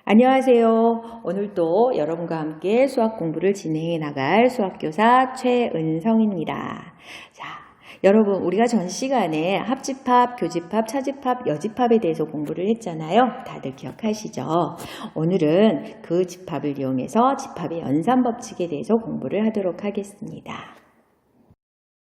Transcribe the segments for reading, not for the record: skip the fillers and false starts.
안녕하세요. 오늘도 여러분과 함께 수학 공부를 진행해 나갈 수학교사 최은성입니다. 자, 여러분 우리가 전 시간에 합집합, 교집합, 차집합, 여집합에 대해서 공부를 했잖아요. 다들 기억하시죠? 오늘은 그 집합을 이용해서 집합의 연산법칙에 대해서 공부를 하도록 하겠습니다.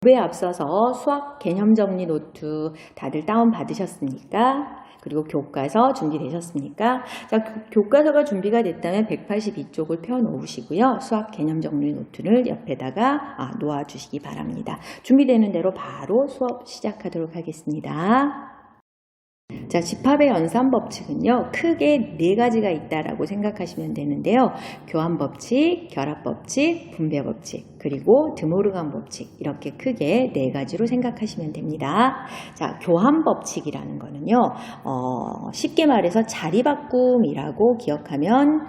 공부에 앞서서 수학 개념정리 노트 다들 다운받으셨습니까? 그리고 교과서 준비되셨습니까? 자, 교과서가 준비가 됐다면 182쪽을 펴놓으시고요. 수학 개념정리 노트를 옆에다가 놓아주시기 바랍니다. 준비되는 대로 바로 수업 시작하도록 하겠습니다. 자, 집합의 연산법칙은요, 크게 네 가지가 있다라고 생각하시면 되는데요. 교환법칙, 결합법칙, 분배법칙, 그리고 드모르간 법칙, 이렇게 크게 네 가지로 생각하시면 됩니다. 자, 교환법칙이라는 거는요, 쉽게 말해서 자리바꿈이라고 기억하면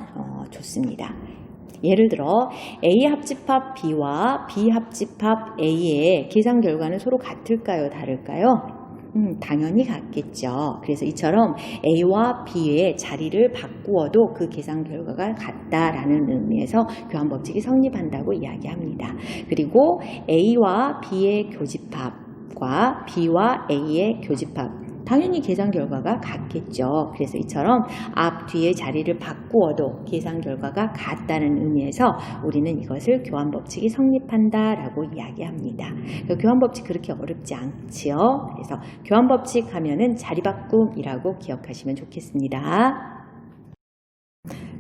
좋습니다. 예를 들어 A 합집합 B와 B 합집합 A의 계산 결과는 서로 같을까요? 다를까요? 당연히 같겠죠. 그래서 이처럼 A와 B의 자리를 바꾸어도 그 계산 결과가 같다라는 의미에서 교환법칙이 성립한다고 이야기합니다. 그리고 A와 B의 교집합과 B와 A의 교집합, 당연히 계산 결과가 같겠죠. 그래서 이처럼 앞, 뒤의 자리를 바꾸어도 계산 결과가 같다는 의미에서 우리는 이것을 교환법칙이 성립한다라고 이야기합니다. 교환법칙 그렇게 어렵지 않지요. 그래서 교환법칙 하면은 자리바꿈이라고 기억하시면 좋겠습니다.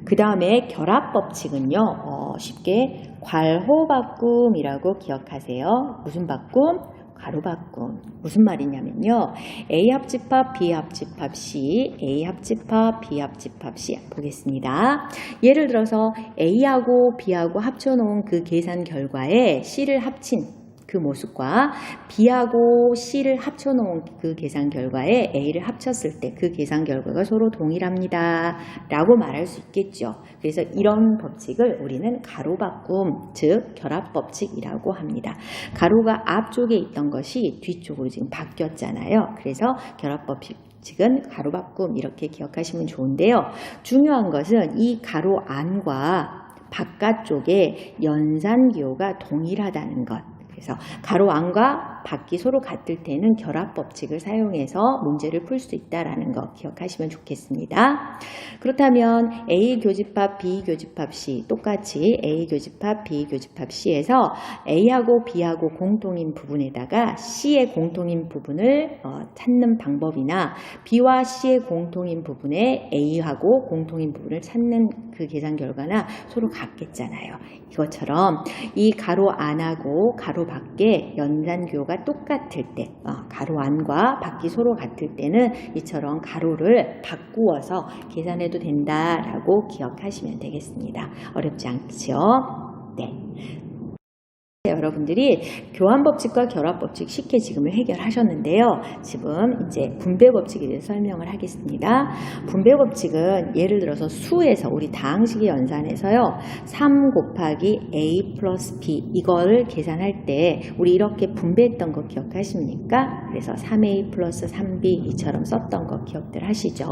그 다음에 결합법칙은요, 쉽게 괄호바꿈이라고 기억하세요. 무슨 바꿈? 가로바꿈. 무슨 말이냐면요. A 합집합, B 합집합 C, A 합집합, B 합집합 C 보겠습니다. 예를 들어서 A하고 B하고 합쳐놓은 그 계산 결과에 C를 합친 그 모습과 B하고 C를 합쳐놓은 그 계산 결과에 A를 합쳤을 때 그 계산 결과가 서로 동일합니다 라고 말할 수 있겠죠. 그래서 이런 법칙을 우리는 가로바꿈, 즉 결합법칙이라고 합니다. 가로가 앞쪽에 있던 것이 뒤쪽으로 지금 바뀌었잖아요. 그래서 결합법칙은 가로바꿈 이렇게 기억하시면 좋은데요. 중요한 것은 이 가로 안과 바깥쪽에 연산기호가 동일하다는 것. 그래서 가로 안과 밖이 서로 같을 때는 결합법칙을 사용해서 문제를 풀 수 있다는 거 기억하시면 좋겠습니다. 그렇다면 A 교집합, B 교집합 C 똑같이 A 교집합, B 교집합 C에서 A하고 B하고 공통인 부분에다가 C의 공통인 부분을 찾는 방법이나 B와 C의 공통인 부분에 A하고 공통인 부분을 찾는 그 계산 결과나 서로 같겠잖아요. 이것처럼 이 가로 안하고 가로 밖에 연산기호가 똑같을 때, 가로 안과 밖이 서로 같을 때는 이처럼 가로를 바꾸어서 계산해도 된다라고 기억하시면 되겠습니다. 어렵지 않죠? 네. 여러분들이 교환법칙과 결합법칙 쉽게 지금을 해결하셨는데요. 지금 이제 분배법칙에 대해서 설명을 하겠습니다. 분배법칙은 예를 들어서 수에서 우리 다항식의 연산에서요. 3 곱하기 A 플러스 B 이걸 계산할 때 우리 이렇게 분배했던 거 기억하십니까? 그래서 3A 플러스 3B 이처럼 썼던 거 기억들 하시죠?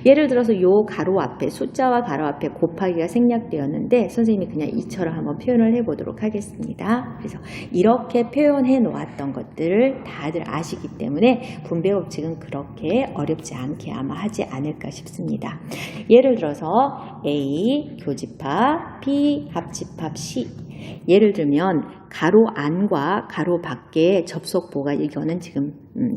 예를 들어서 요 가로 앞에 숫자와 가로 앞에 곱하기가 생략되었는데 선생님이 그냥 이처럼 한번 표현을 해보도록 하겠습니다. 그래서 이렇게 표현해 놓았던 것들을 다들 아시기 때문에 분배법칙은 그렇게 어렵지 않게 아마 하지 않을까 싶습니다. 예를 들어서 A 교집합, B 합집합 C 예를 들면 가로 안과 가로 밖의 접속보가 이거는 지금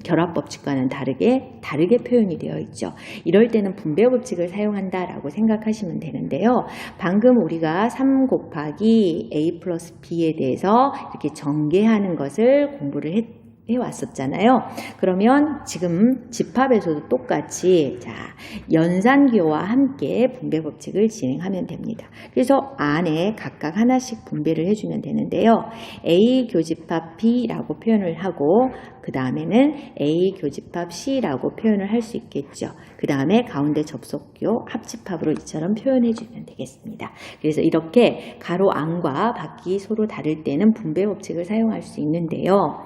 결합법칙과는 다르게 표현이 되어 있죠. 이럴 때는 분배법칙을 사용한다라고 생각하시면 되는데요. 방금 우리가 3 곱하기 A 플러스 B에 대해서 이렇게 전개하는 것을 공부를 해왔었잖아요. 그러면 지금 집합에서도 똑같이 연산기호와 함께 분배법칙을 진행하면 됩니다. 그래서 안에 각각 하나씩 분배를 해주면 되는데요. A 교집합 B라고 표현을 하고 그 다음에는 A 교집합 C라고 표현을 할 수 있겠죠. 그 다음에 가운데 접속교 합집합으로 이처럼 표현해주면 되겠습니다. 그래서 이렇게 가로 안과 밖이 서로 다를 때는 분배법칙을 사용할 수 있는데요.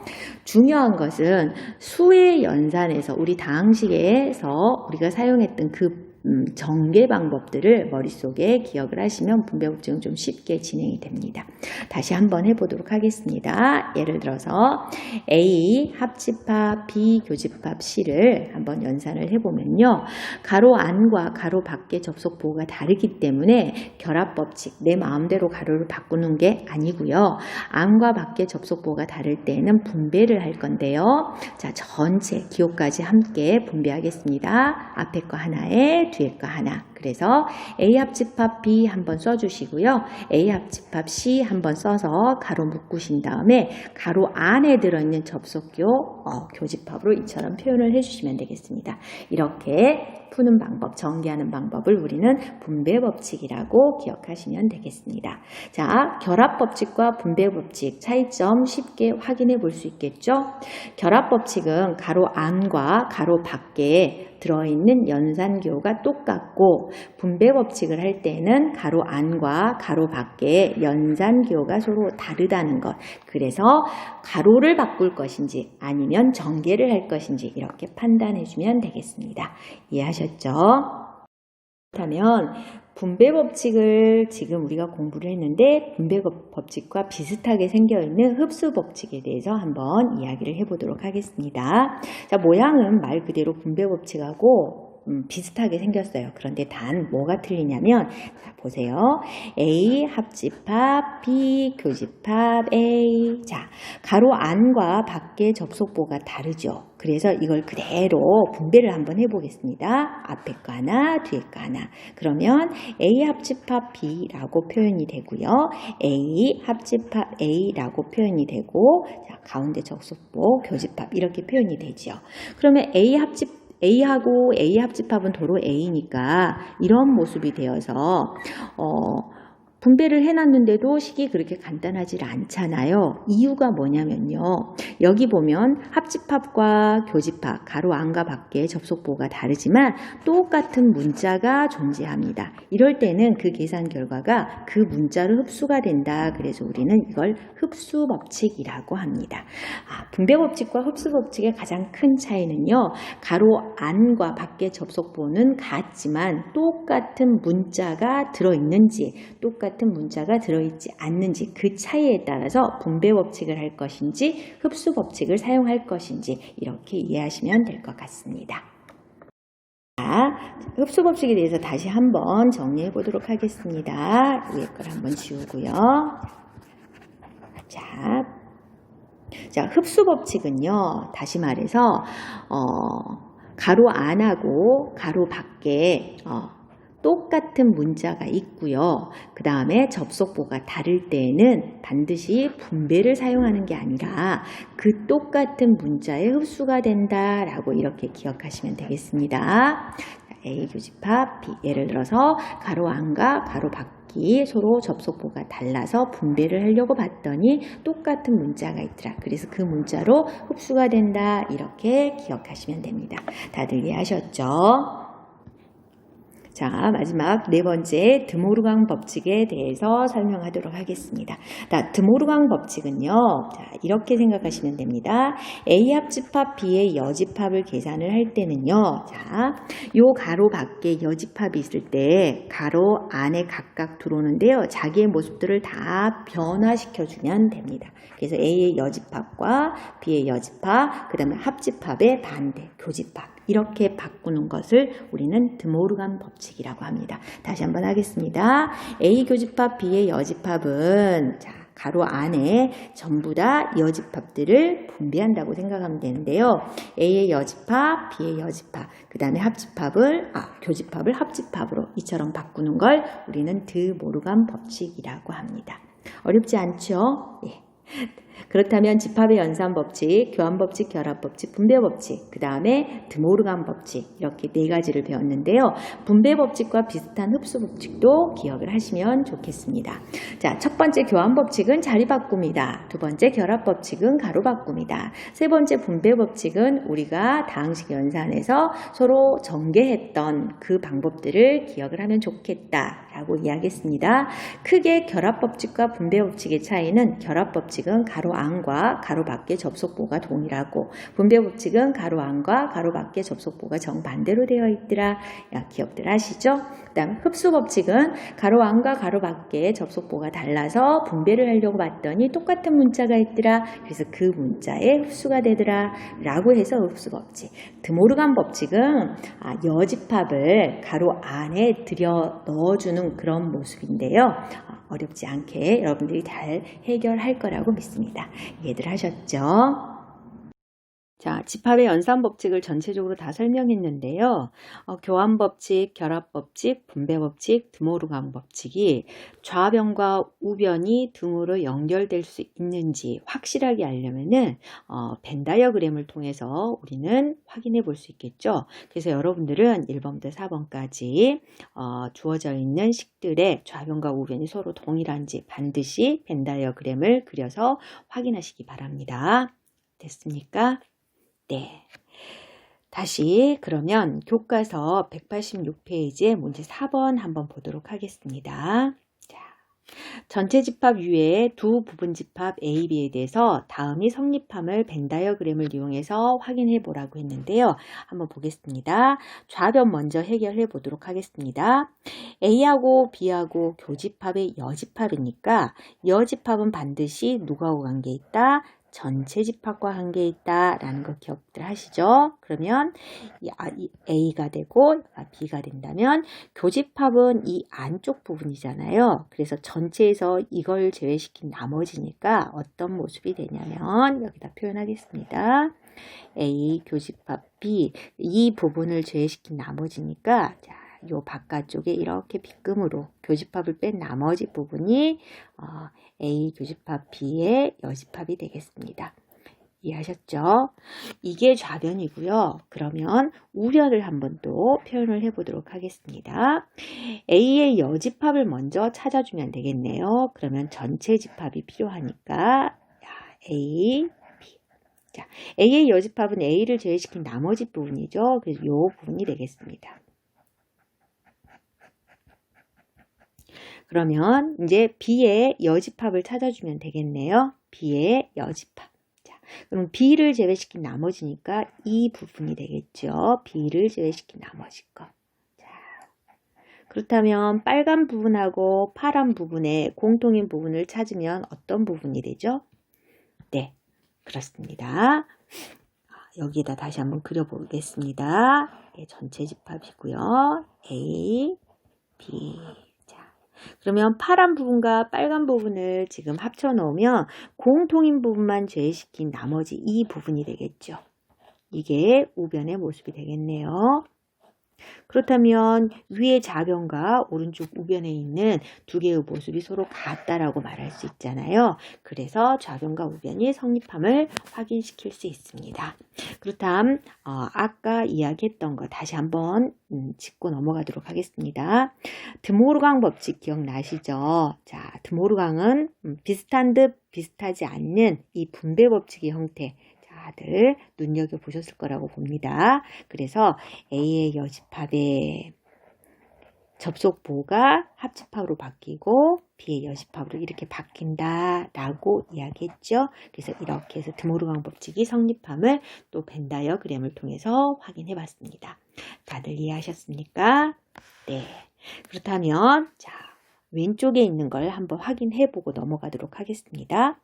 중요한 것은 수의 연산에서 우리 다항식에서 우리가 사용했던 그 전개 방법들을 머릿속에 기억을 하시면 분배법칙은 좀 쉽게 진행이 됩니다. 다시 한번 해보도록 하겠습니다. 예를 들어서 A 합집합 B 교집합 C를 한번 연산을 해보면요. 가로 안과 가로 밖의 접속 보호가 다르기 때문에 결합법칙, 내 마음대로 가로를 바꾸는 게 아니고요. 안과 밖의 접속 보호가 다를 때는 분배를 할 건데요. 자, 전체 기호까지 함께 분배하겠습니다. 앞에 거 하나에 뒤에 거 하나. 그래서 A 합집합 B 한번 써주시고요. A 합집합 C 한번 써서 가로 묶으신 다음에 가로 안에 들어있는 접속교 교집합으로 이처럼 표현을 해주시면 되겠습니다. 이렇게 푸는 방법, 전개하는 방법을 우리는 분배법칙이라고 기억하시면 되겠습니다. 자, 결합법칙과 분배법칙 차이점 쉽게 확인해 볼 수 있겠죠? 결합법칙은 가로 안과 가로 밖에 들어있는 연산교가 똑같고 분배법칙을 할 때는 가로 안과 가로 밖에 연산교가 서로 다르다는 것. 그래서 가로를 바꿀 것인지 아니면 전개를 할 것인지 이렇게 판단해 주면 되겠습니다. 이해하셨죠? 그렇다면 분배법칙을 지금 우리가 공부를 했는데 분배법칙과 비슷하게 생겨있는 흡수법칙에 대해서 한번 이야기를 해보도록 하겠습니다. 자, 모양은 말 그대로 분배법칙하고 비슷하게 생겼어요. 그런데 단 뭐가 틀리냐면 자, 보세요. A 합집합 B 교집합 A. 자, 가로 안과 밖의 접속보가 다르죠. 그래서 이걸 그대로 분배를 한번 해보겠습니다. 앞에 거 하나, 뒤에 거 하나. 그러면 A 합집합 B라고 표현이 되고요. A 합집합 A라고 표현이 되고 자, 가운데 접속보 교집합 이렇게 표현이 되죠. 그러면 A하고 A 합집합은 도로 A니까 이런 모습이 되어서 분배를 해놨는데도 식이 그렇게 간단하지 않잖아요. 이유가 뭐냐면요. 여기 보면 합집합과 교집합, 가로 안과 밖의 접속보가 다르지만 똑같은 문자가 존재합니다. 이럴 때는 그 계산 결과가 그 문자로 흡수가 된다. 그래서 우리는 이걸 흡수법칙이라고 합니다. 분배법칙과 흡수법칙의 가장 큰 차이는요. 가로 안과 밖의 접속보는 같지만 똑같은 문자가 들어있는지 똑같은 문자가 들어있지 않는지 그 차이에 따라서 분배법칙을 할 것인지 흡수법칙을 사용할 것인지 이렇게 이해하시면 될 것 같습니다. 자, 흡수법칙에 대해서 다시 한번 정리해 보도록 하겠습니다. 위에 걸 한번 지우고요. 자, 흡수법칙은요. 다시 말해서 가로 안하고 가로 밖에 똑같은 문자가 있고요. 그 다음에 접속보가 다를 때에는 반드시 분배를 사용하는 게 아니라 그 똑같은 문자에 흡수가 된다라고 이렇게 기억하시면 되겠습니다. A 교집합 B 예를 들어서 가로 안과 가로 밖이 서로 접속보가 달라서 분배를 하려고 봤더니 똑같은 문자가 있더라. 그래서 그 문자로 흡수가 된다 이렇게 기억하시면 됩니다. 다들 이해하셨죠? 자, 마지막 네 번째 드모르강 법칙에 대해서 설명하도록 하겠습니다. 자, 드모르강 법칙은요. 자, 이렇게 생각하시면 됩니다. A 합집합 B의 여집합을 계산을 할 때는요. 자, 요 가로 밖에 여집합이 있을 때 가로 안에 각각 들어오는데요. 자기의 모습들을 다 변화시켜 주면 됩니다. 그래서 A의 여집합과 B의 여집합, 그 다음에 합집합의 반대, 교집합 이렇게 바꾸는 것을 우리는 드모르간 법칙이라고 합니다. 다시 한번 하겠습니다. A 교집합 B의 여집합은 자, 가로 안에 전부 다 여집합들을 분배한다고 생각하면 되는데요. A의 여집합, B의 여집합, 그 다음에 교집합을 합집합으로 이처럼 바꾸는 걸 우리는 드모르간 법칙이라고 합니다. 어렵지 않죠? 예. 그렇다면 집합의 연산법칙, 교환법칙, 결합법칙, 분배법칙, 그 다음에 드모르간 법칙 이렇게 네 가지를 배웠는데요. 분배법칙과 비슷한 흡수법칙도 기억을 하시면 좋겠습니다. 자, 첫 번째 교환법칙은 자리 바꿉니다. 두 번째 결합법칙은 가로 바꿉니다. 세 번째 분배법칙은 우리가 다항식 연산에서 서로 전개했던 그 방법들을 기억을 하면 좋겠다라고 이야기했습니다. 크게 결합법칙과 분배법칙의 차이는 결합법칙은 가로 가로 안과 가로 밖의 접속부호가 동일하고 분배 법칙은 가로 안과 가로 밖의 접속부호가 정반대로 되어 있더라. 기억들 하시죠? 그다음 흡수 법칙은 가로 안과 가로 밖의 접속부호가 달라서 분배를 하려고 봤더니 똑같은 문자가 있더라. 그래서 그 문자에 흡수가 되더라 라고 해서 흡수 법칙. 드모르간 법칙은 여집합을 가로 안에 들여 넣어주는 그런 모습인데요. 어렵지 않게 여러분들이 잘 해결할 거라고 믿습니다. 이해들 하셨죠? 자, 집합의 연산법칙을 전체적으로 다 설명했는데요. 교환법칙, 결합법칙, 분배법칙, 드모르간 법칙이 좌변과 우변이 등으로 연결될 수 있는지 확실하게 알려면은 벤 다이어그램을 통해서 우리는 확인해 볼 수 있겠죠. 그래서 여러분들은 1번부터 4번까지 주어져 있는 식들의 좌변과 우변이 서로 동일한지 반드시 벤 다이어그램을 그려서 확인하시기 바랍니다. 됐습니까? 네. 다시 그러면 교과서 186페이지의 문제 4번 한번 보도록 하겠습니다. 자, 전체 집합 이외에 두 부분 집합 A, B에 대해서 다음이 성립함을 벤 다이어그램을 이용해서 확인해 보라고 했는데요. 한번 보겠습니다. 좌변 먼저 해결해 보도록 하겠습니다. A하고 B하고 교집합의 여집합이니까 여집합은 반드시 누구하고 관계 있다? 전체 집합과 관계 있다라는 거 기억들 하시죠? 그러면 이 A가 되고 B가 된다면 교집합은 이 안쪽 부분이잖아요. 그래서 전체에서 이걸 제외시킨 나머지니까 어떤 모습이 되냐면 여기다 표현하겠습니다. A 교집합 B 이 부분을 제외시킨 나머지니까 자, 요 바깥쪽에 이렇게 빗금으로 교집합을 뺀 나머지 부분이 A 교집합 B의 여집합이 되겠습니다. 이해하셨죠? 이게 좌변이고요. 그러면 우변을 한번 또 표현을 해보도록 하겠습니다. A의 여집합을 먼저 찾아주면 되겠네요. 그러면 전체 집합이 필요하니까 A, B. 자, A의 여집합은 A를 제외시킨 나머지 부분이죠. 그래서 이 부분이 되겠습니다. 그러면 이제 B의 여집합을 찾아주면 되겠네요. B의 여집합. 자, 그럼 B를 제외시킨 나머지니까 이 부분이 되겠죠. B를 제외시킨 나머지 거. 자, 그렇다면 빨간 부분하고 파란 부분의 공통인 부분을 찾으면 어떤 부분이 되죠? 네, 그렇습니다. 여기에다 다시 한번 그려보겠습니다. 네, 전체 집합이고요. A, B. 그러면 파란 부분과 빨간 부분을 지금 합쳐 놓으면 공통인 부분만 제외시킨 나머지 이 부분이 되겠죠. 이게 우변의 모습이 되겠네요. 그렇다면 위의 좌변과 오른쪽 우변에 있는 두 개의 모습이 서로 같다라고 말할 수 있잖아요. 그래서 좌변과 우변이 성립함을 확인시킬 수 있습니다. 그렇다면 아까 이야기했던 거 다시 한번 짚고 넘어가도록 하겠습니다. 드모르강 법칙 기억나시죠? 자, 드모르강은 비슷한 듯 비슷하지 않는 이 분배 법칙의 형태 다들 눈여겨보셨을 거라고 봅니다. 그래서 A의 여집합의 접속부호가 합집합으로 바뀌고 B의 여집합으로 이렇게 바뀐다라고 이야기했죠. 그래서 이렇게 해서 드모르강 법칙이 성립함을 또 벤 다이어그램을 통해서 확인해 봤습니다. 다들 이해하셨습니까? 네. 그렇다면 자, 왼쪽에 있는 걸 한번 확인해 보고 넘어가도록 하겠습니다.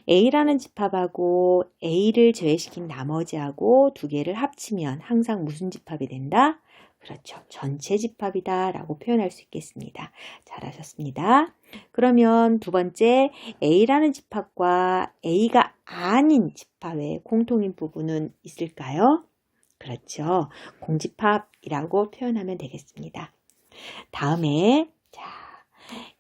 A라는 집합하고 A를 제외시킨 나머지하고 두 개를 합치면 항상 무슨 집합이 된다? 그렇죠. 전체 집합이다 라고 표현할 수 있겠습니다. 잘하셨습니다. 그러면 두 번째 A라는 집합과 A가 아닌 집합의 공통인 부분은 있을까요? 그렇죠. 공집합이라고 표현하면 되겠습니다. 다음에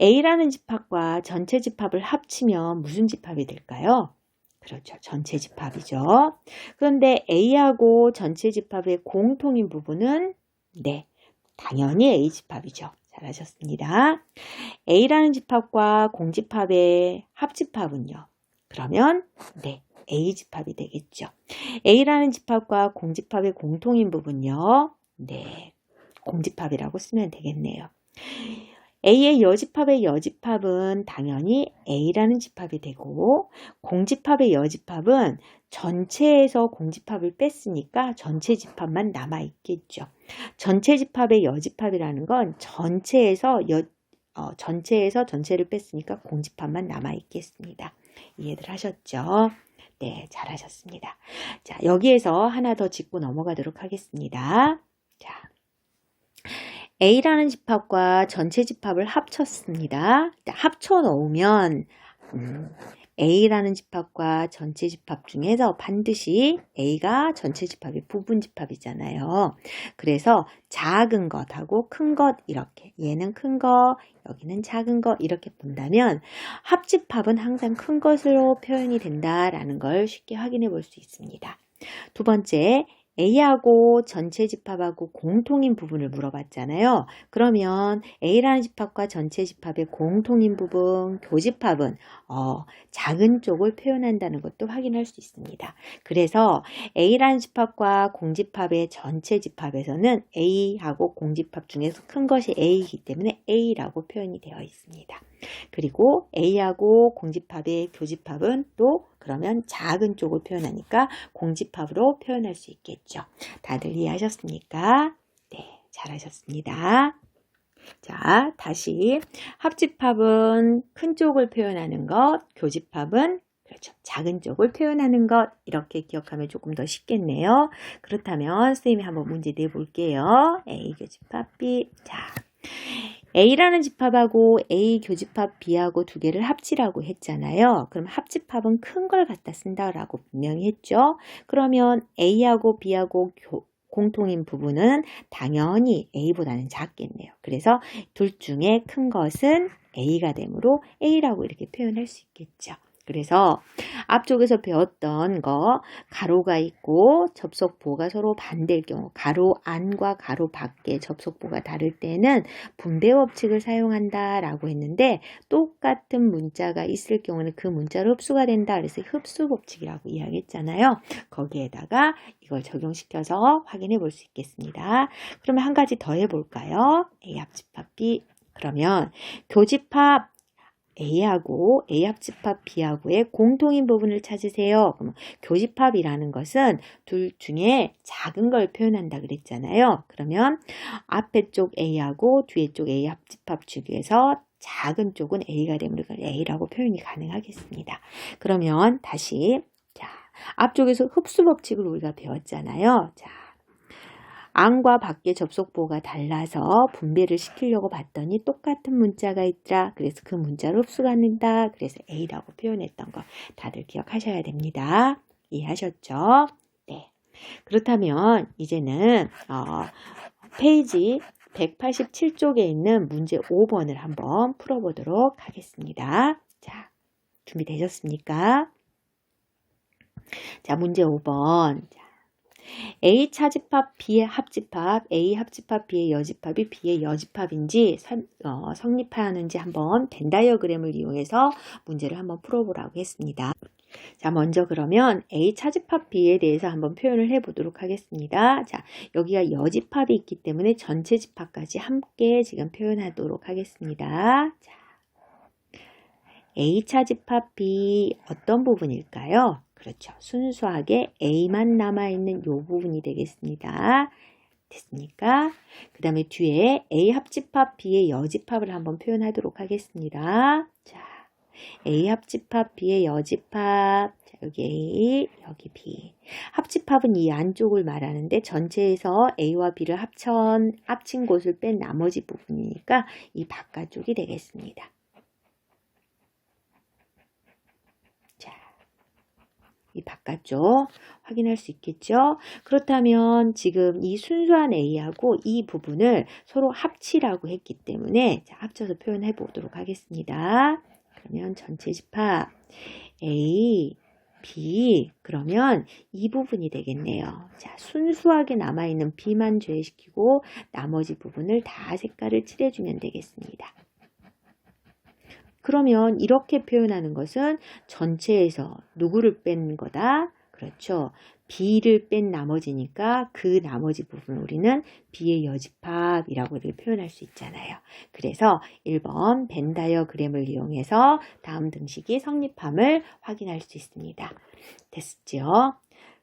A라는 집합과 전체 집합을 합치면 무슨 집합이 될까요? 그렇죠. 전체 집합이죠. 그런데 A하고 전체 집합의 공통인 부분은 네, 당연히 A 집합이죠. 잘하셨습니다. A라는 집합과 공집합의 합집합은요. 그러면 네, A 집합이 되겠죠. A라는 집합과 공집합의 공통인 부분요. 네, 공집합이라고 쓰면 되겠네요. A의 여집합의 여집합은 당연히 A라는 집합이 되고 공집합의 여집합은 전체에서 공집합을 뺐으니까 전체 집합만 남아있겠죠. 전체 집합의 여집합이라는 건 전체에서 전체를 뺐으니까 공집합만 남아있겠습니다. 이해들 하셨죠? 네, 잘하셨습니다. 자, 여기에서 하나 더 짚고 넘어가도록 하겠습니다. 자, A라는 집합과 전체 집합을 합쳤습니다. 합쳐 놓으면 A라는 집합과 전체 집합 중에서 반드시 A가 전체 집합이 부분 집합이잖아요. 그래서 작은 것하고 큰 것 이렇게, 얘는 큰 거, 여기는 작은 거 이렇게 본다면 합집합은 항상 큰 것으로 표현이 된다라는 걸 쉽게 확인해 볼 수 있습니다. 두 번째, A하고 전체 집합하고 공통인 부분을 물어봤잖아요. 그러면 A라는 집합과 전체 집합의 공통인 부분, 교집합은 작은 쪽을 표현한다는 것도 확인할 수 있습니다. 그래서 A라는 집합과 공집합의 전체 집합에서는 A하고 공집합 중에서 큰 것이 A이기 때문에 A라고 표현이 되어 있습니다. 그리고 A하고 공집합의 교집합은 또 그러면 작은 쪽을 표현하니까 공집합으로 표현할 수 있겠죠. 다들 이해하셨습니까? 네, 잘하셨습니다. 자, 다시 합집합은 큰 쪽을 표현하는 것, 교집합은 그렇죠. 작은 쪽을 표현하는 것 이렇게 기억하면 조금 더 쉽겠네요. 그렇다면 선생님이 한번 문제 내볼게요. A 교집합 B. 자, A라는 집합하고 A 교집합 B하고 두 개를 합치라고 했잖아요. 그럼 합집합은 큰 걸 갖다 쓴다라고 분명히 했죠. 그러면 A하고 B하고 공통인 부분은 당연히 A보다는 작겠네요. 그래서 둘 중에 큰 것은 A가 되므로 A라고 이렇게 표현할 수 있겠죠. 그래서 앞쪽에서 배웠던 거 가로가 있고 접속부호가 서로 반대일 경우 가로 안과 가로 밖의 접속부호가 다를 때는 분배 법칙을 사용한다 라고 했는데 똑같은 문자가 있을 경우는 그 문자로 흡수가 된다. 그래서 흡수 법칙이라고 이야기했잖아요. 거기에다가 이걸 적용시켜서 확인해 볼 수 있겠습니다. 그러면 한 가지 더 해볼까요? A 합집합 B. 그러면 교집합 A하고 A 합집합 B하고의 공통인 부분을 찾으세요. 그럼 교집합이라는 것은 둘 중에 작은 걸 표현한다 그랬잖아요. 그러면 앞에 쪽 A하고 뒤에 쪽 A 합집합 중에서 작은 쪽은 A가 되면 이걸 A라고 표현이 가능하겠습니다. 그러면 다시 자, 앞쪽에서 흡수 법칙을 우리가 배웠잖아요. 자, 안과 밖의 접속부호가 달라서 분배를 시키려고 봤더니 똑같은 문자가 있더라. 그래서 그 문자로 흡수가 된다. 그래서 A라고 표현했던 거 다들 기억하셔야 됩니다. 이해하셨죠? 네. 그렇다면 이제는 페이지 187쪽에 있는 문제 5번을 한번 풀어보도록 하겠습니다. 자, 준비되셨습니까? 자, 문제 5번. A 차집합 B의 합집합, A 합집합 B의 여집합이 B의 여집합인지 성립하는지 한번 벤 다이어그램을 이용해서 문제를 한번 풀어보라고 했습니다. 자, 먼저 그러면 A 차집합 B에 대해서 한번 표현을 해보도록 하겠습니다. 자, 여기가 여집합이 있기 때문에 전체 집합까지 함께 지금 표현하도록 하겠습니다. 자, A 차집합 B 어떤 부분일까요? 그렇죠. 순수하게 A만 남아있는 이 부분이 되겠습니다. 됐습니까? 그 다음에 뒤에 A 합집합 B의 여집합을 한번 표현하도록 하겠습니다. 자, A 합집합 B의 여집합. 자, 여기 A, 여기 B. 합집합은 이 안쪽을 말하는데 전체에서 A와 B를 합친 곳을 뺀 나머지 부분이니까 이 바깥쪽이 되겠습니다. 이 바깥쪽 확인할 수 있겠죠? 그렇다면 지금 이 순수한 A하고 이 부분을 서로 합치라고 했기 때문에 자, 합쳐서 표현해 보도록 하겠습니다. 그러면 전체 집합 A, B 그러면 이 부분이 되겠네요. 자, 순수하게 남아있는 B만 제외시키고 나머지 부분을 다 색깔을 칠해주면 되겠습니다. 그러면 이렇게 표현하는 것은 전체에서 누구를 뺀 거다? 그렇죠. B를 뺀 나머지니까 그 나머지 부분을 우리는 B의 여집합이라고 이렇게 표현할 수 있잖아요. 그래서 1번 벤 다이어그램을 이용해서 다음 등식이 성립함을 확인할 수 있습니다. 됐죠?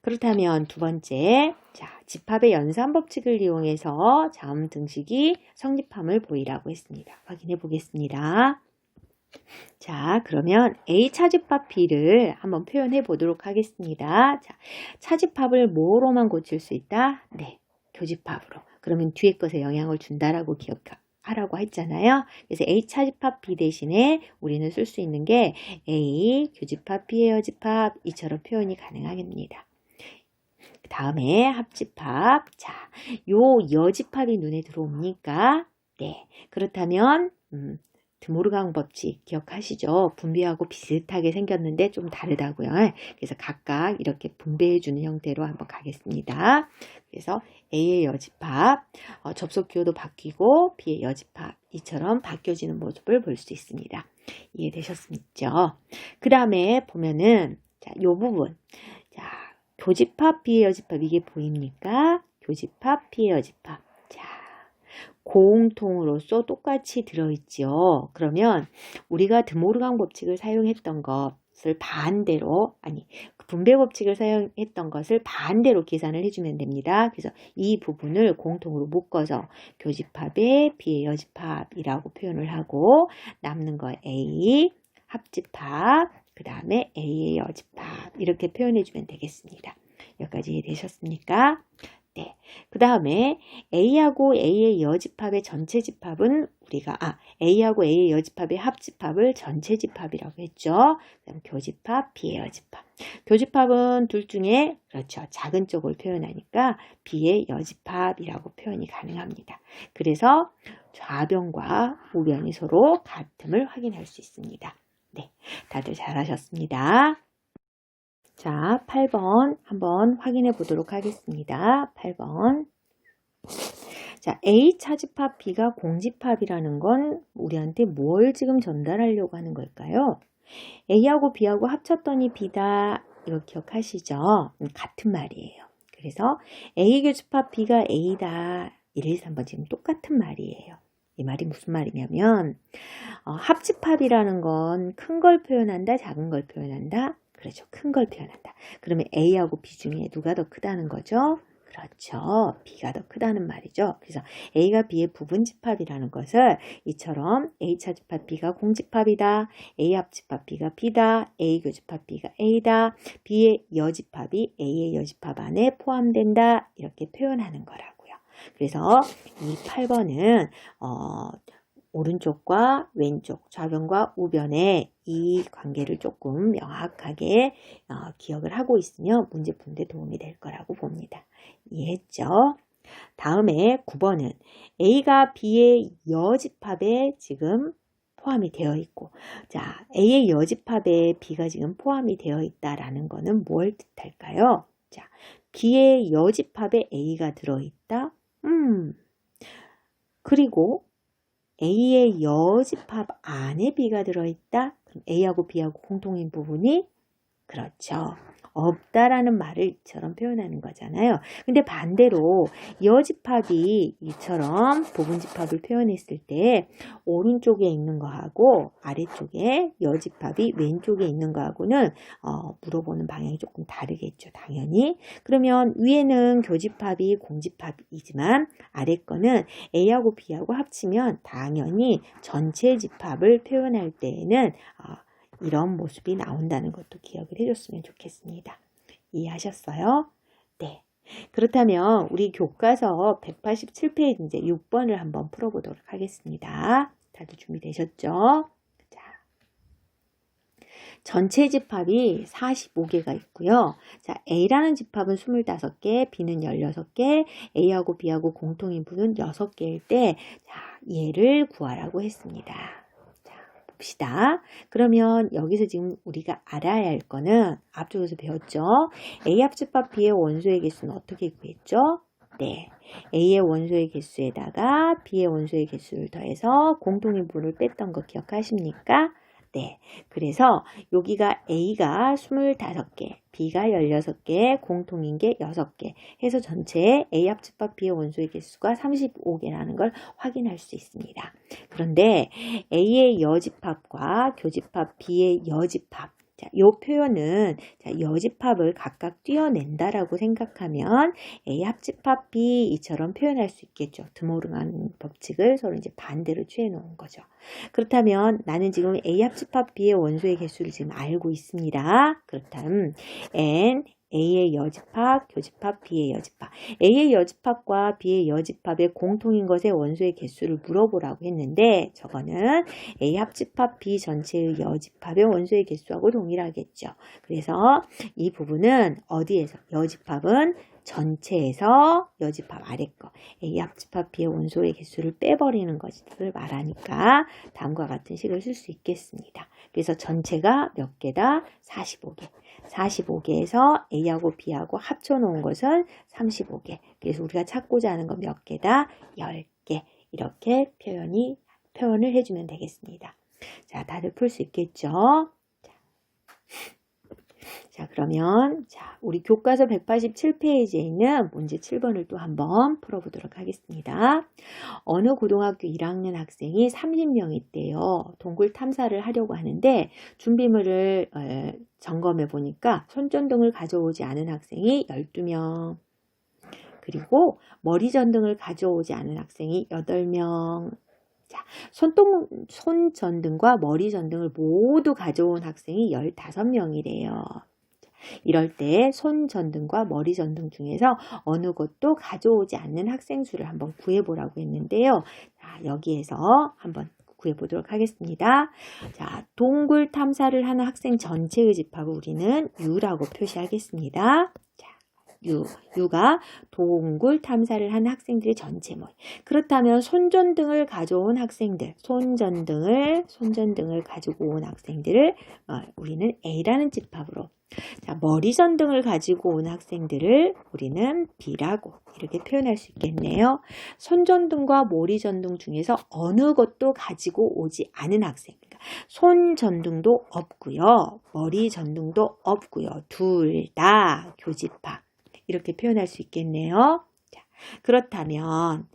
그렇다면 두 번째, 자, 집합의 연산 법칙을 이용해서 다음 등식이 성립함을 보이라고 했습니다. 확인해 보겠습니다. 자, 그러면 A 차집합 B를 한번 표현해 보도록 하겠습니다. 자, 차집합을 뭐로만 고칠 수 있다? 네, 교집합으로. 그러면 뒤에 것에 영향을 준다라고 기억하라고 했잖아요. 그래서 A 차집합 B 대신에 우리는 쓸 수 있는 게 A 교집합 B의 여집합 이처럼 표현이 가능합니다. 그 다음에 합집합. 자, 요 여집합이 눈에 들어옵니까? 네, 그렇다면 드모르강 법칙 기억하시죠? 분배하고 비슷하게 생겼는데 좀 다르다고요. 그래서 각각 이렇게 분배해주는 형태로 한번 가겠습니다. 그래서 A의 여집합, 접속 기호도 바뀌고 B의 여집합 이처럼 바뀌어지는 모습을 볼 수 있습니다. 이해되셨죠? 그 다음에 보면은 자, 요 부분, 자, 교집합 B의 여집합 이게 보입니까? 교집합 B의 여집합. 자, 공통으로서 똑같이 들어있죠. 그러면 우리가 드모르강 법칙을 사용했던 것을 반대로, 아니, 분배 법칙을 사용했던 것을 반대로 계산을 해주면 됩니다. 그래서 이 부분을 공통으로 묶어서 교집합의 B의 여집합이라고 표현을 하고 남는 거 A, 합집합, 그 다음에 A의 여집합 이렇게 표현해주면 되겠습니다. 여기까지 이해되셨습니까? 네. 그 다음에 A하고 A의 여집합의 전체 집합은 우리가 A하고 A의 여집합의 합집합을 전체 집합이라고 했죠. 그다음 교집합, B의 여집합. 교집합은 둘 중에 그렇죠. 작은 쪽을 표현하니까 B의 여집합이라고 표현이 가능합니다. 그래서 좌변과 우변이 서로 같음을 확인할 수 있습니다. 네, 다들 잘하셨습니다. 자, 8번 한번 확인해 보도록 하겠습니다. 8번. 자, A 차집합 B가 공집합이라는 건 우리한테 뭘 지금 전달하려고 하는 걸까요? A하고 B하고 합쳤더니 B다. 이거 기억하시죠? 같은 말이에요. 그래서 A 교집합 B가 A다. 1, 2, 3번 지금 똑같은 말이에요. 이 말이 무슨 말이냐면 합집합이라는 건 큰 걸 표현한다, 작은 걸 표현한다? 그렇죠. 큰 걸 표현한다. 그러면 A하고 B 중에 누가 더 크다는 거죠? 그렇죠. B가 더 크다는 말이죠. 그래서 A가 B의 부분집합이라는 것을 이처럼 A 차집합 B가 공집합이다. A 합집합 B가 B다. A 교집합 B가 A다. B의 여집합이 A의 여집합 안에 포함된다. 이렇게 표현하는 거라고요. 그래서 이 8번은 오른쪽과 왼쪽, 좌변과 우변의 이 관계를 조금 명확하게 기억을 하고 있으면 문제 푸는데 도움이 될 거라고 봅니다. 이해했죠? 다음에 9번은 A가 B의 여집합에 지금 포함이 되어 있고, 자, A의 여집합에 B가 지금 포함이 되어 있다라는 것은 뭘 뜻할까요? 자, B의 여집합에 A가 들어있다. 그리고 A의 여집합 안에 B가 들어있다. 그럼 A하고 B하고 공통인 부분이 그렇죠. 없다라는 말을 이처럼 표현하는 거잖아요. 근데 반대로 여집합이 이처럼 부분집합을 표현했을 때 오른쪽에 있는 거하고 아래쪽에 여집합이 왼쪽에 있는 거하고는 물어보는 방향이 조금 다르겠죠. 당연히. 그러면 위에는 교집합이 공집합이지만 아래 거는 A하고 B하고 합치면 당연히 전체 집합을 표현할 때에는 이런 모습이 나온다는 것도 기억을 해줬으면 좋겠습니다. 이해하셨어요? 네. 그렇다면 우리 교과서 187페이지 이제 6번을 한번 풀어보도록 하겠습니다. 다들 준비되셨죠? 자, 전체 집합이 45개가 있고요. 자, A라는 집합은 25개, B는 16개, A하고 B하고 공통인분은 6개일 때 자, 얘를 구하라고 했습니다. 봅시다. 그러면 여기서 지금 우리가 알아야 할 거는 앞쪽에서 배웠죠. A 합집합 B의 원소의 개수는 어떻게 구했죠? 네, A의 원소의 개수에다가 B의 원소의 개수를 더해서 공통인분을 뺐던 거 기억하십니까? 네. 그래서 여기가 A가 25개, B가 16개, 공통인 게 6개 해서 전체 A 합집합 B의 원소의 개수가 35개라는 걸 확인할 수 있습니다. 그런데 A의 여집합과 교집합 B의 여집합, 자, 이 표현은 여집합을 각각 띄어낸다라고 생각하면 A 합집합 B 이처럼 표현할 수 있겠죠. 드모르간 법칙을 서로 이제 반대로 취해 놓은 거죠. 그렇다면 나는 지금 A 합집합 B의 원소의 개수를 지금 알고 있습니다. 그렇다면 N A의 여집합, 교집합, B의 여집합. A의 여집합과 B의 여집합의 공통인 것의 원소의 개수를 물어보라고 했는데 저거는 A 합집합 B 전체의 여집합의 원소의 개수하고 동일하겠죠. 그래서 이 부분은 어디에서? 여집합은 전체에서 여집합 아래 거 A 합집합 B의 원소의 개수를 빼버리는 것을 말하니까 다음과 같은 식을 쓸 수 있겠습니다. 그래서 전체가 몇 개다? 45개. 45개에서 A하고 B하고 합쳐놓은 것은 35개. 그래서 우리가 찾고자 하는 건 몇 개다? 10개. 이렇게 표현을 해주면 되겠습니다. 자, 다들 풀 수 있겠죠? 자, 그러면 우리 교과서 187페이지에 있는 문제 7번을 또 한번 풀어보도록 하겠습니다. 어느 고등학교 1학년 학생이 30명 있대요. 동굴 탐사를 하려고 하는데 준비물을 점검해 보니까 손전등을 가져오지 않은 학생이 12명, 그리고 머리전등을 가져오지 않은 학생이 8명. 자, 손전등과 머리전등을 모두 가져온 학생이 15명이래요. 이럴 때 손전등과 머리전등 중에서 어느 것도 가져오지 않는 학생 수를 한번 구해보라고 했는데요. 자, 여기에서 한번 구해보도록 하겠습니다. 자, 동굴 탐사를 하는 학생 전체의 집합을 우리는 U라고 표시하겠습니다. 자, U가 동굴 탐사를 하는 학생들의 전체 모임. 그렇다면 손전등을 가져온 학생들, 손전등을 가지고 온 학생들을 우리는 A라는 집합으로, 자, 머리전등을 가지고 온 학생들을 우리는 B라고 이렇게 표현할 수 있겠네요. 손전등과 머리전등 중에서 어느 것도 가지고 오지 않은 학생, 그러니까 손전등도 없고요, 머리전등도 없고요, 둘 다 교집합 이렇게 표현할 수 있겠네요. 자, 그렇다면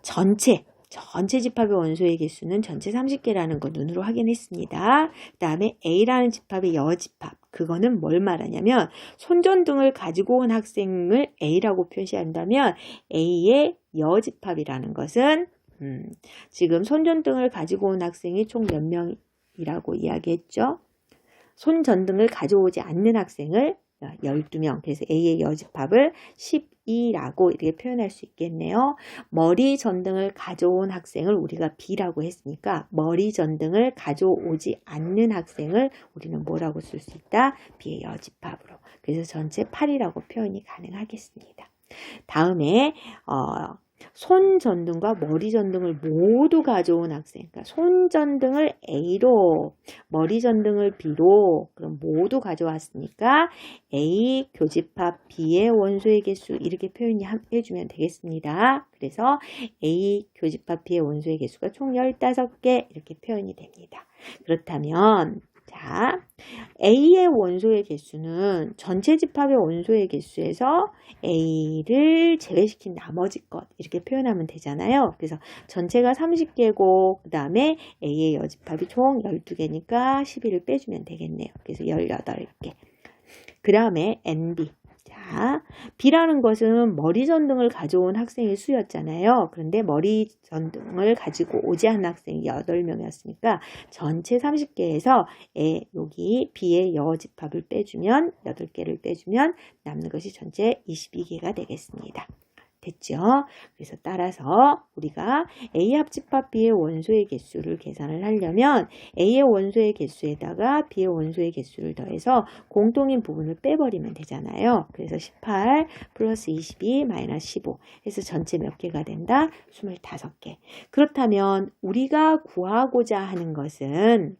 전체 집합의 원소의 개수는 전체 30개라는 거 눈으로 확인했습니다. 그 다음에 A라는 집합의 여집합, 그거는 뭘 말하냐면 손전등을 가지고 온 학생을 A라고 표시한다면 A의 여집합이라는 것은 지금 손전등을 가지고 온 학생이 총 몇 명이라고 이야기했죠? 손전등을 가져오지 않는 학생을 12명, 그래서 A의 여집합을 12라고 이렇게 표현할 수 있겠네요. 머리 전등을 가져온 학생을 우리가 B라고 했으니까 머리 전등을 가져오지 않는 학생을 우리는 뭐라고 쓸 수 있다? B의 여집합으로. 그래서 전체 8이라고 표현이 가능하겠습니다. 다음에 손전등과 머리전등을 모두 가져온 학생, 그러니까 손전등을 A로, 머리전등을 B로 그럼 모두 가져왔으니까 A 교집합 B의 원소의 개수 이렇게 표현해주면 되겠습니다. 그래서 A 교집합 B의 원소의 개수가 총 15개 이렇게 표현이 됩니다. 그렇다면 자, A의 원소의 개수는 전체 집합의 원소의 개수에서 A를 제외시킨 나머지 것 이렇게 표현하면 되잖아요. 그래서 전체가 30개고 그 다음에 A의 여집합이 총 12개니까 12를 빼주면 되겠네요. 그래서 18개. 그 다음에 NB. 자, B라는 것은 머리전등을 가져온 학생의 수였잖아요. 그런데 머리전등을 가지고 오지 않은 학생이 8명이었으니까 전체 30개에서 여기 B의 여집합을 빼주면 8개를 빼주면 남는 것이 전체 22개가 되겠습니다. 됐죠? 그래서 따라서 우리가 A 합집합 B의 원소의 개수를 계산을 하려면 A의 원소의 개수에다가 B의 원소의 개수를 더해서 공통인 부분을 빼버리면 되잖아요. 그래서 18 플러스 22 마이너스 15 해서 전체 몇 개가 된다? 25개. 그렇다면 우리가 구하고자 하는 것은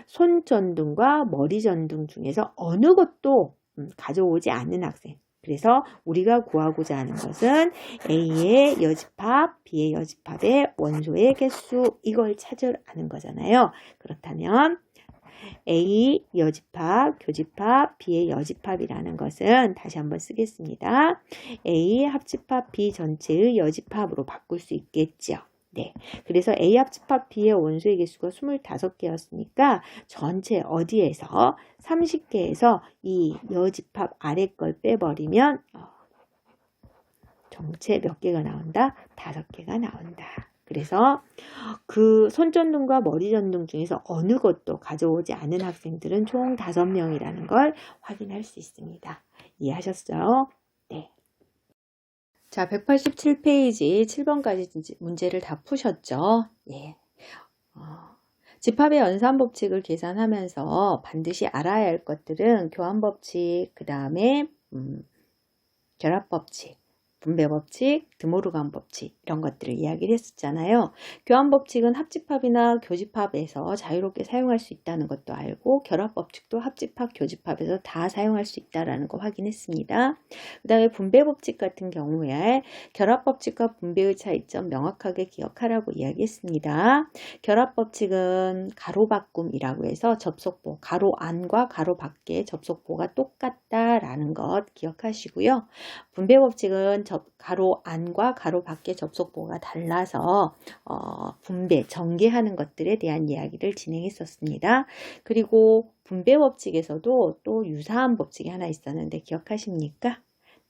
손전등과 머리전등 중에서 어느 것도 가져오지 않는 학생, 그래서 우리가 구하고자 하는 것은 A의 여집합, B의 여집합의 원소의 개수 이걸 찾으라는 거잖아요. 그렇다면 A 여집합, 교집합, B의 여집합이라는 것은 다시 한번 쓰겠습니다. A 합집합 B 전체의 여집합으로 바꿀 수 있겠죠. 네. 그래서 A 합집합 B의 원소의 개수가 25개였으니까 전체 어디에서 30개에서 이 여집합 아래 걸 빼버리면 전체 몇 개가 나온다? 5개가 나온다. 그래서 그 손전등과 머리전등 중에서 어느 것도 가져오지 않은 학생들은 총 5명이라는 걸 확인할 수 있습니다. 이해하셨어요? 네. 자, 187페이지 7번까지 문제를 다 푸셨죠? 예. 집합의 연산법칙을 계산하면서 반드시 알아야 할 것들은 교환법칙, 그 다음에 결합법칙, 분배법칙, 드모르간 법칙 이런 것들을 이야기를 했었잖아요. 교환법칙은 합집합이나 교집합에서 자유롭게 사용할 수 있다는 것도 알고 결합법칙도 합집합, 교집합에서 다 사용할 수 있다는 거 확인했습니다. 그 다음에 분배법칙 같은 경우에 결합법칙과 분배의 차이점 명확하게 기억하라고 이야기했습니다. 결합법칙은 가로바꿈이라고 해서 접속보, 가로 안과 가로 밖의 접속보가 똑같다라는 것 기억하시고요. 분배법칙은 가로 안과 가로 밖의 접속보가 달라서 분배, 전개하는 것들에 대한 이야기를 진행했었습니다. 그리고 분배법칙에서도 또 유사한 법칙이 하나 있었는데 기억하십니까?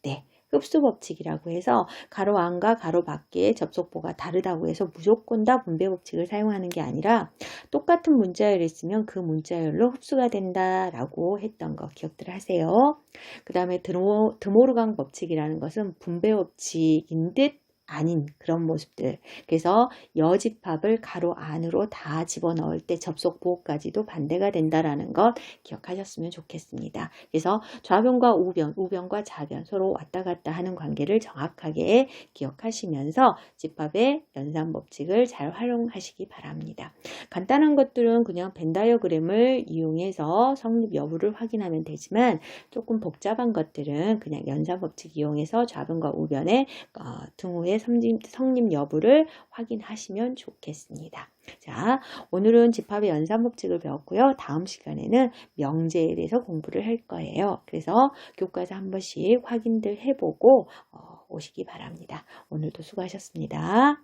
네. 흡수법칙이라고 해서 가로 안과 가로 밖의 접속보가 다르다고 해서 무조건 다 분배법칙을 사용하는 게 아니라 똑같은 문자열이 있으면 그 문자열로 흡수가 된다라고 했던 거 기억들 하세요. 그 다음에 드모르강 법칙이라는 것은 분배법칙인 듯 아닌 그런 모습들. 그래서 여집합을 가로 안으로 다 집어넣을 때 접속보호까지도 반대가 된다라는 것 기억하셨으면 좋겠습니다. 그래서 좌변과 우변, 우변과 좌변 서로 왔다 갔다 하는 관계를 정확하게 기억하시면서 집합의 연산법칙을 잘 활용하시기 바랍니다. 간단한 것들은 그냥 벤 다이어그램을 이용해서 성립 여부를 확인하면 되지만 조금 복잡한 것들은 그냥 연산법칙 이용해서 좌변과 우변의 등호의 성립 여부를 확인하시면 좋겠습니다. 자, 오늘은 집합의 연산법칙을 배웠고요. 다음 시간에는 명제에 대해서 공부를 할 거예요. 그래서 교과서 한 번씩 확인들 해보고 오시기 바랍니다. 오늘도 수고하셨습니다.